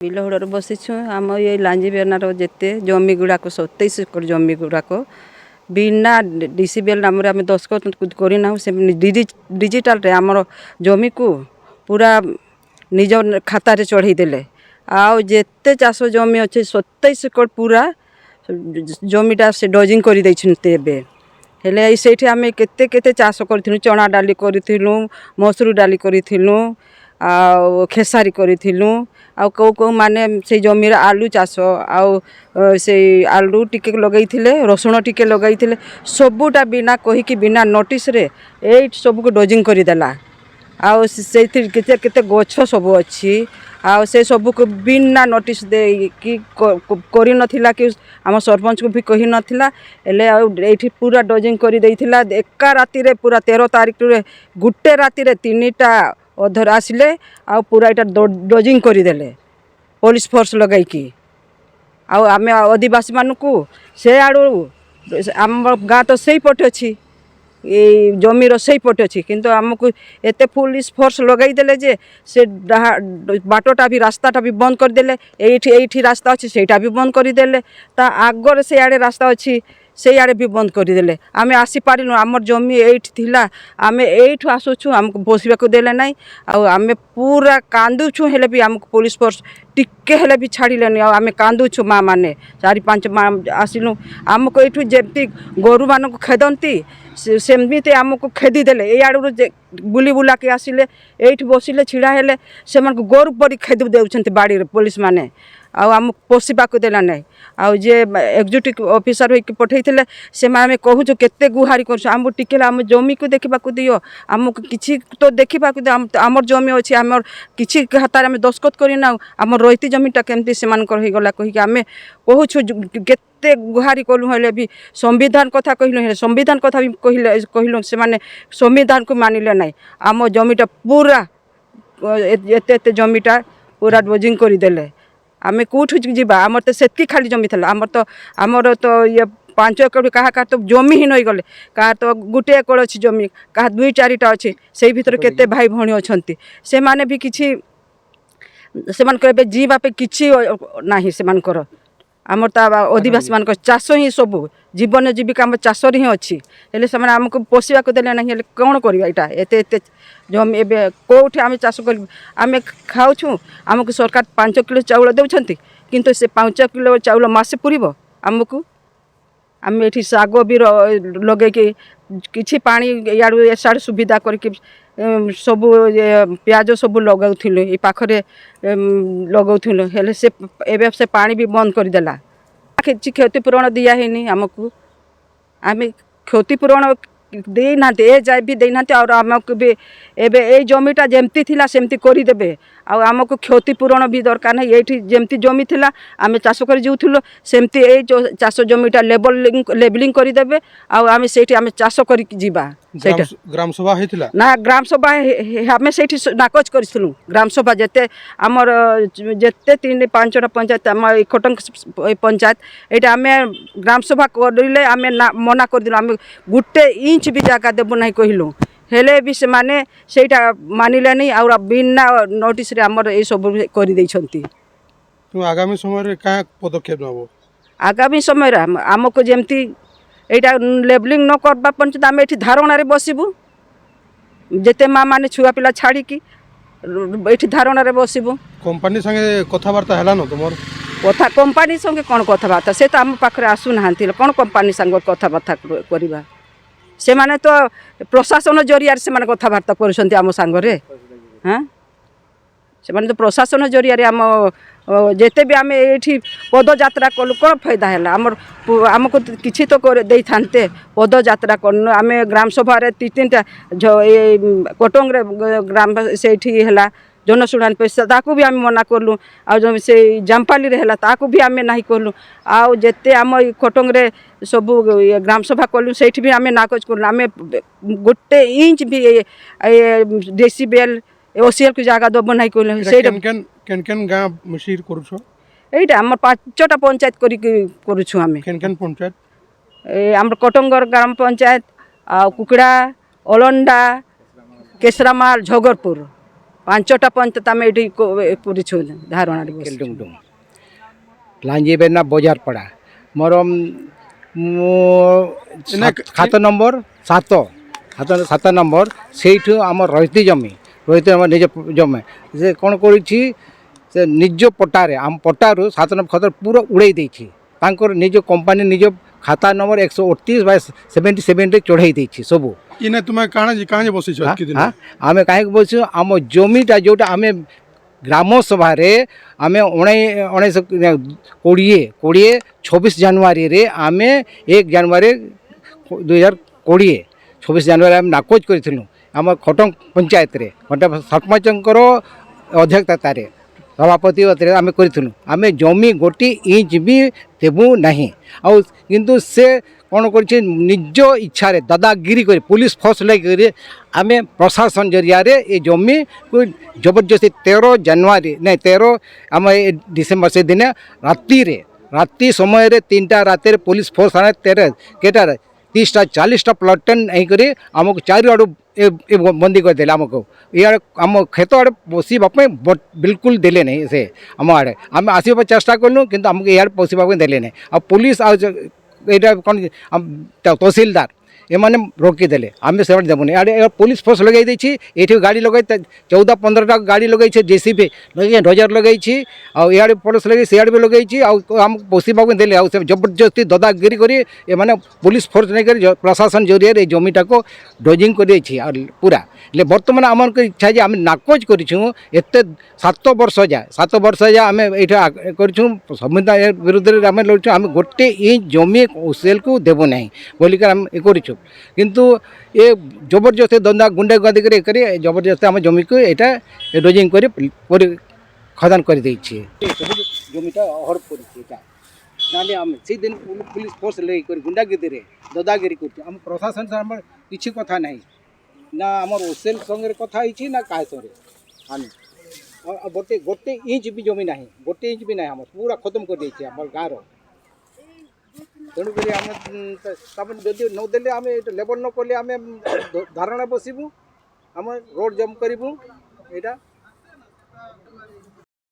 ବିଲହୁଡ଼ରେ ବସିଛୁ ଆମ ଏଇ ଲାଞ୍ଜି ବେନାର ଯେତେ ଜମି ଗୁଡ଼ାକ 27 ଏକର ଜମି ଗୁଡ଼ାକ ବିନା ଡିସିବିଏଲ ନାମରେ ଆମେ ଦସ୍ତଖତ କରିନାହୁଁ। ସେ ଡିଜିଟାଲରେ ଆମର ଜମିକୁ ପୁରା ନିଜ ଖାତାରେ ଚଢ଼େଇ ଦେଲେ। ଆଉ ଯେତେ ଚାଷ ଜମି ଅଛି 27 ଏକର ପୁରା ଜମିଟା ସେ ଡଜିଂ କରିଦେଇଛନ୍ତି। ଏବେ ହେଲେ ସେଇଠି ଆମେ କେତେ କେତେ ଚାଷ କରିଥିଲୁ, ଚଣା ଡାଲି କରିଥିଲୁ, ମସୁର ଡାଲି କରିଥିଲୁ, ଆଉ ଖେସାରୀ କରିଥିଲୁ, ଆଉ କେଉଁ ମାନେ ସେଇ ଜମିର ଆଲୁ ଚାଷ ଆଉ ସେଇ ଆଲୁ ଟିକେ ଲଗାଇଥିଲେ, ରସୁଣ ଟିକେ ଲଗାଇଥିଲେ, ସବୁଟା ବିନା କହିକି ବିନା ନୋଟିସରେ ଏଇଠି ସବୁକୁ ଡଜିଂ କରିଦେଲା। ଆଉ ସେଇଥିରେ କେତେ କେତେ ଗଛ ସବୁ ଅଛି, ଆଉ ସେ ସବୁକୁ ବିନା ନୋଟିସ ଦେଇକି କରିନଥିଲା କି ଆମ ସରପଞ୍ଚକୁ ବି କହିନଥିଲା। ହେଲେ ଆଉ ଏଇଠି ପୁରା ଡଜିଂ କରିଦେଇଥିଲା। ଏକା ରାତିରେ ପୁରା 13 ତାରିଖରେ ଗୋଟେ ରାତିରେ 3ଟା ଅଧର ଆସିଲେ ଆଉ ପୁରା ଏଇଟା ଡଜିଂ କରିଦେଲେ ପୋଲିସ ଫୋର୍ସ ଲଗାଇକି। ଆଉ ଆମେ ଆଦିବାସୀ ମାନଙ୍କୁ ସେ ଆଡ଼ୁ ଆମ ଗାଁ ତ ସେଇପଟେ ଅଛି, ଏଇ ଜମିର ସେଇପଟେ ଅଛି, କିନ୍ତୁ ଆମକୁ ଏତେ ପୋଲିସ ଫୋର୍ସ ଲଗାଇଦେଲେ ଯେ ସେ ବାଟଟା ବି ରାସ୍ତାଟା ବି ବନ୍ଦ କରିଦେଲେ। ଏଇଠି ରାସ୍ତା ଅଛି ସେଇଟା ବି ବନ୍ଦ କରିଦେଲେ। ତା ଆଗରେ ସେଇଆଡ଼େ ରାସ୍ତା ଅଛି ସେଇଆଡ଼େ ବି ବନ୍ଦ କରିଦେଲେ। ଆମେ ଆସିପାରିଲୁ, ଆମର ଜମି ଏଇଠି ଥିଲା, ଆମେ ଏଇଠୁ ଆସୁଛୁ, ଆମକୁ ବସିବାକୁ ଦେଲେ ନାହିଁ। ଆଉ ଆମେ ପୁରା କାନ୍ଦୁଛୁ, ହେଲେ ବି ଆମକୁ ପୋଲିସ ଫୋର୍ସ ଟିକେ ହେଲେ ବି ଛାଡ଼ିଲେନି। ଆଉ ଆମେ କାନ୍ଦୁଛୁ, ମା ମାନେ 4-5 ମା ଆସିଲୁ। ଆମକୁ ଏଇଠୁ ଯେମିତି ଗୋରୁମାନଙ୍କୁ ଖେଦନ୍ତି ସେମିତି ଆମକୁ ଖେଦି ଦେଲେ। ଏଇ ଆଡ଼ୁ ବୁଲି ବୁଲାକି ଆସିଲେ, ଏଇଠି ବସିଲେ, ଛିଡ଼ା ହେଲେ, ସେମାନଙ୍କୁ ଗୋରୁ ପରି ଖେଦି ଦେଉଛନ୍ତି ବାଡ଼ିରେ ପୋଲିସ ମାନେ। ଆଉ ଆମକୁ ପଶିବାକୁ ଦେଲା ନାହିଁ। ଆଉ ଯେ ଏକ୍ଜିକ୍ୟୁଟିଭ ଅଫିସର ହେଇକି ପଠାଇଥିଲେ ସେମାନେ ଆମେ କହୁଛୁ କେତେ ଗୁହାରି କରୁଛୁ, ଆମକୁ ଟିକେ ଆମ ଜମିକୁ ଦେଖିବାକୁ ଦିଅ, ଆମକୁ କିଛି ତ ଦେଖିବାକୁ ଦିଅ। ଆମର ଜମି ଅଛି, ଆମର କିଛି ଖାତାରେ ଆମେ ଦସ୍ତଖତ କରିନାହୁଁ, ଆମର ରହିତି ଜମିଟା କେମିତି ସେମାନଙ୍କର ହେଇଗଲା କହିକି ଆମେ କହୁଛୁ। କେତେ ଗୁହାରି କଲୁ ହେଲେ ବି ସମ୍ବିଧାନ କଥା କହିଲୁ, ହେଲେ ସମ୍ବିଧାନ କଥା ବି କହିଲୁ ସେମାନେ ସମ୍ବିଧାନକୁ ମାନିଲେ ନାହିଁ। ଆମ ଜମିଟା ପୁରା ଏତେ ଏତେ ଜମିଟା ପୁରା ଡୋଜିଂ କରିଦେଲେ। ଆମେ କେଉଁଠୁ ଯିବା? ଆମର ତ ସେତିକି ଖାଲି ଜମି ଥିଲା। ଆମର ତ ଇଏ 5 ଏକର, କାହାର ତ ଜମି ହିଁ ନେଇଗଲେ। କାହାର ତ 1 ଏକର ଅଛି ଜମି, କାହାର 2-4ଟା ଅଛି। ସେଇ ଭିତରେ କେତେ ଭାଇ ଭଉଣୀ ଅଛନ୍ତି, ସେମାନେ ବି କିଛି ସେମାନଙ୍କର ଏବେ ଯିବା ପାଇଁ କିଛି ନାହିଁ ସେମାନଙ୍କର। ଆମର ତ ଆଦିବାସୀ ମାନଙ୍କର ଚାଷ ହିଁ ସବୁ, ଜୀବନ ଜୀବିକା ଆମ ଚାଷରେ ହିଁ ଅଛି। ହେଲେ ସେମାନେ ଆମକୁ ପୋଷିବାକୁ ଦେଲେ ନାହିଁ। ହେଲେ କ'ଣ କରିବା? ଏଇଟା ଏତେ ଏତେ ଜମି ଏବେ କେଉଁଠି ଆମେ ଚାଷ କରିବୁ? ଆମେ ଖାଉଛୁ, ଆମକୁ ସରକାର 5 କିଲୋ ଚାଉଳ ଦେଉଛନ୍ତି, କିନ୍ତୁ ସେ 5 କିଲୋ ଚାଉଳ ମାସେ ପୁରିବ ଆମକୁ? ଆମେ ଏଠି ଶାଗ ବି ଲଗେଇକି କିଛି ପାଣି ଇଆଡ଼ୁ ଏସାଡ଼ୁ ସୁବିଧା କରିକି ସବୁ ପିଆଜ ସବୁ ଲଗାଉଥିଲୁ, ଏ ପାଖରେ ଲଗାଉଥିଲୁ। ହେଲେ ଏବେ ସେ ପାଣି ବି ବନ୍ଦ କରିଦେଲା। କିଛି କ୍ଷତିପୂରଣ ଦିଆ ହେଇନି ଆମକୁ। ଆମେ କ୍ଷତିପୂରଣ ଦେଇନାହାନ୍ତି, ଏ ଯାଏ ବି ଦେଇନାହାନ୍ତି। ଆଉ ଆମକୁ ବି ଏବେ ଏଇ ଜମିଟା ଯେମିତି ଥିଲା ସେମିତି କରିଦେବେ। ଆଉ ଆମକୁ କ୍ଷତିପୂରଣ ବି ଦରକାର ନାହିଁ। ଏଇଠି ଯେମିତି ଜମି ଥିଲା ଆମେ ଚାଷ କରି ଯାଉଥିଲୁ, ସେମିତି ଏଇ ଚାଷ ଜମିଟା ଲେବଲିଂ କରିଦେବେ। ଆଉ ଆମେ ସେଇଠି ଆମେ ଚାଷ କରିକି ଯିବା। ସେଇଟା ଗ୍ରାମସଭା ହେଇଥିଲା ନା? ଗ୍ରାମସଭା ଆମେ ସେଇଠି ନାକଚ କରିଥିଲୁ। ଗ୍ରାମସଭା ଯେତେ ଆମର ଯେତେ 3-5ଟା ପଞ୍ଚାୟତ, ଆମ ଏଇ ଖଟଙ୍ଗ ପଞ୍ଚାୟତ, ଏଇଟା ଆମେ ଗ୍ରାମସଭା କରିଲେ ଆମେ ମନା କରିଦେଲୁ। ଆମେ 1 ଇଞ୍ଚ ବି ଜାଗା ଦେବୁ ନାହିଁ କହିଲୁ। ହେଲେ ବି ସେମାନେ ସେଇଟା ମାନିଲେନି। ଆଉ ବିନା ନୋଟିସରେ ଆମର ଏଇସବୁ କରିଦେଇଛନ୍ତି। ଆଗାମୀ ସମୟରେ କାଁ ପଦକ୍ଷେପ ନେବ? ଆଗାମୀ ସମୟରେ ଆମକୁ ଯେମିତି ଏଇଟା ଲେବଲିଂ ନ କରିବା ପର୍ଯ୍ୟନ୍ତ ଆମେ ଏଠି ଧାରଣାରେ ବସିବୁ। ଯେତେ ମା ମାନେ ଛୁଆ ପିଲା ଛାଡ଼ିକି ଏଠି ଧାରଣାରେ ବସିବୁ। କମ୍ପାନୀ ସାଙ୍ଗେ କଥାବାର୍ତ୍ତା ହେଲାନ ତୁମର? କମ୍ପାନୀ ସଙ୍ଗେ କ'ଣ କଥାବାର୍ତ୍ତା? ସେ ତ ଆମ ପାଖରେ ଆସୁନାହାନ୍ତି। କ'ଣ କମ୍ପାନୀ ସାଙ୍ଗେ କଥାବାର୍ତ୍ତା କରିବା? ସେମାନେ ତ ପ୍ରଶାସନ ଜରିଆରେ ସେମାନେ କଥାବାର୍ତ୍ତା କରୁଛନ୍ତି ଆମ ସାଙ୍ଗରେ। ସେମାନେ ତ ପ୍ରଶାସନ ଜରିଆରେ ଯେତେ ବି ଆମେ ଏଇଠି ପଦଯାତ୍ରା କଲୁ, କ'ଣ ଫାଇଦା ହେଲା? ଆମକୁ କିଛି ତ ଦେଇଥାନ୍ତେ। ପଦଯାତ୍ରା କଲୁ ଆମେ, ଗ୍ରାମସଭାରେ 3ଟା ଏଇ କଟଙ୍ଗରେ ଗ୍ରାମ ସେଇଠି ହେଲା ଜନଶୁଣାଣି ପଇସା, ତାକୁ ବି ଆମେ ମନା କଲୁ। ଆଉ ସେଇ ଜାମ୍ପାଲିରେ ହେଲା, ତାକୁ ବି ଆମେ ନାହିଁ କଲୁ। ଆଉ ଯେତେ ଆମ ଏଇ ଖଟଙ୍ଗରେ ସବୁ ଗ୍ରାମସଭା କଲୁ, ସେଇଠି ବି ଆମେ ନାକଚ କଲୁ। ଆମେ 1 ଇଞ୍ଚ ବି ଡିସିବିଏଲ OCL କୁ ଜାଗା ଦେବ ନାହିଁ କହିଲେ। ସେଇଟା କେନ୍ ଗାଁ ମିଶିକି କରୁଛ? ଏଇଟା ଆମର 5ଟା ପଞ୍ଚାୟତ କରିକି କରୁଛୁ ଆମେ। କେନ୍ ପଞ୍ଚାୟତ? ଆମର କଟଙ୍ଗର ଗ୍ରାମ ପଞ୍ଚାୟତ, ଆଉ କୁକୁଡ଼ା, ଅଲଣ୍ଡା, କେଶରାମାଲ, ଝଗରପୁର। ପାଞ୍ଚଟା ପଞ୍ଚାୟତ ଆମେ ଏଠି କରିଛୁ ଧାରଣାରେ ବସିଛୁ। କେଲଡୁଙ୍ଗଡୁଙ୍ଗ ଲାଞ୍ଜି ବେନା ବଜାର ପଡ଼ା ମୋର ଖାତା ନମ୍ବର 7 ନମ୍ବର ସେଇଠୁ ଆମର ରହିତି ଜମି ଆମର ନିଜ ଜମି ସେ କ'ଣ କରିଛି ସେ ନିଜ ପଟାରେ ଆମ ପଟାରୁ 7 ନମ୍ବର ଖତ ପୁରା ଉଡ଼େଇ ଦେଇଛି ତାଙ୍କର ନିଜ କମ୍ପାନୀ ନିଜ ଖାତା ନମ୍ବର 138/77ରେ ଚଢ଼େଇ ଦେଇଛି ସବୁ। ଇନେ ତୁମେ କାଣା ବସିଛ ଏତ୍କି ଦିନ? ଆମେ କାହିଁକି ବସିଛୁ ଆମ ଜମିଟା ଯେଉଁଟା ଆମେ ଗ୍ରାମ ସଭାରେ ଆମେ 26 ଜାନୁଆରୀରେ ଆମେ 1 ଜାନୁଆରୀ 2020 26 ଜାନୁଆରୀ ଆମେ ନାକଚ କରିଥିଲୁ ଆମ ଖଟଙ୍ଗ ପଞ୍ଚାୟତରେ ସରପଞ୍ଚଙ୍କର ଅଧ୍ୟକ୍ଷତାରେ ସଭାପତି ଆମେ କରିଥିଲୁ ଆମେ ଜମି ଗୋଟି ଇଞ୍ଚ ବି ଦେବୁ ନାହିଁ ଆଉ କିନ୍ତୁ ସେ କ'ଣ କରିছে ନିଜ ଇଚ୍ଛାରେ ଦାଦାଗିରି କରି ପୁଲିସ ଫୋର୍ସ ଲାଗିକରି ଆମେ ପ୍ରଶାସନ ଜରିଆରେ ଏ ଜମିକୁ ଜବରଦସ୍ତି 13 ଜାନୁଆରୀ ନାଇଁ 13 ଆମ ଏ ଡିସେମ୍ବର ସେ ଦିନ ରାତି ସମୟରେ 3ଟା ରାତିରେ ପୁଲିସ ଫୋର୍ସ ଆନେ 13 କେଟାରେ 30ଟା 40ଟା ପ୍ଲଟନ ହେଇକରି ଆମକୁ ଚାରିଆଡ଼ୁ ବନ୍ଦୀ କରିଦେଲେ ଆମକୁ ଇଆଡ଼େ ଆମ କ୍ଷେତ ଆଡ଼େ ବସିବା ପାଇଁ ବିଲକୁଲ ଦେଲେ ନାହିଁ ସେ ଆମ ଆଡ଼େ ଆମେ ଆସିବା ଚେଷ୍ଟା କଲୁ କିନ୍ତୁ ଆମକୁ ଇଆଡ଼େ ପଶିବା ପାଇଁ ଦେଲେ ନାହିଁ ଆଉ ପୁଲିସ ଆଉ ଏଇଟା କ'ଣ ତହସିଲଦାର ଏମାନେ ରୋକିଦେଲେ ଆମେ ସେବାଟେ ଦେବୁନି ଆଡ଼େ ପୁଲିସ ଫୋର୍ସ ଲଗାଇ ଦେଇଛି ଏଇଠି ଗାଡ଼ି ଲଗାଇ 14-15ଟା ଗାଡ଼ି ଲଗାଇছে ଜେସିବି ଲଗାଇ ଡଜର ଲଗାଇଛି ଆଉ ଇଆଡ଼େ ପୋଲିସ ଲଗାଇ ସିଆଡ଼େ ବି ଲଗାଇଛି ଆଉ ଆମକୁ ପଶିବାକୁ ଦେଲେ ଆଉ ସେ ଜବରଦସ୍ତି ଦାଦାଗିରି କରି ଏମାନେ ପୁଲିସ ଫୋର୍ସ ନେଇକରି ପ୍ରଶାସନ ଜରିଆରେ এই জমিটাକୁ ଡୋଜିଂ କରିଦେଇଛି ଆଉ ପୁରା ହେଲେ ବର୍ତ୍ତମାନ ଆମର ଇଚ୍ଛା ଯେ ଆମେ ନାକଚ କରିଛୁ ଏତେ 7 ବର୍ଷ ଯାଏ ଆମେ ଏଇଟା କରିଛୁ ସମ୍ବିଧାନ ବିରୁଦ୍ଧରେ ଆମେ ଲଢ଼ୁଛୁ ଆମେ ଗୋଟେ ଇଞ୍ଚ ଜମି ଓସିଏଲକୁ ଦେବୁ ନାହିଁ ବୋଲିକି ଆମେ କରିଛୁ କିନ୍ତୁ ଏ ଜବରଦସ୍ତି ଦନ୍ଦା ଗୁଣ୍ଡା ଗାଦି କରି ଜବରଦସ୍ତି ଆମ ଜମିକୁ ଏଇଟା ଡୋଜିଂ କରି ଖଦାନ କରିଦେଇଛି ଜମିଟା ହଡ଼ପ କରିଛି ଏଇଟା ନହେଲେ ଆମେ ସେଇଦିନ ପୁଲିସ ଫୋର୍ସ ଲାଗିକରି ଗୁଣ୍ଡାଗିରିରେ ଦାଦାଗିରି କରୁଛୁ ଆମ ପ୍ରଶାସନ ଆମର କିଛି କଥା ନାହିଁ ନା ଆମର ଓସିଏଲ ସଙ୍ଗରେ କଥା ହେଇଛି ନା କାହା ସଙ୍ଗରେ ଆମେ ଗୋଟେ ଇଞ୍ଚ ବି ଜମି ନାହିଁ ଗୋଟେ ଇଞ୍ଚ ବି ନାହିଁ ଆମର ପୁରା ଖତମ କରିଦେଇଛି ଆମର ଗାଁର ତେଣୁକରି ଆମେ ତାପରେ ଯଦି ନଦେଲେ ଆମେ ଲେବଲ ନ କଲେ ଆମେ ଧାରଣା ବସିବୁ ଆମେ ରୋଡ଼ ଜମ୍ପ କରିବୁ ଏଇଟା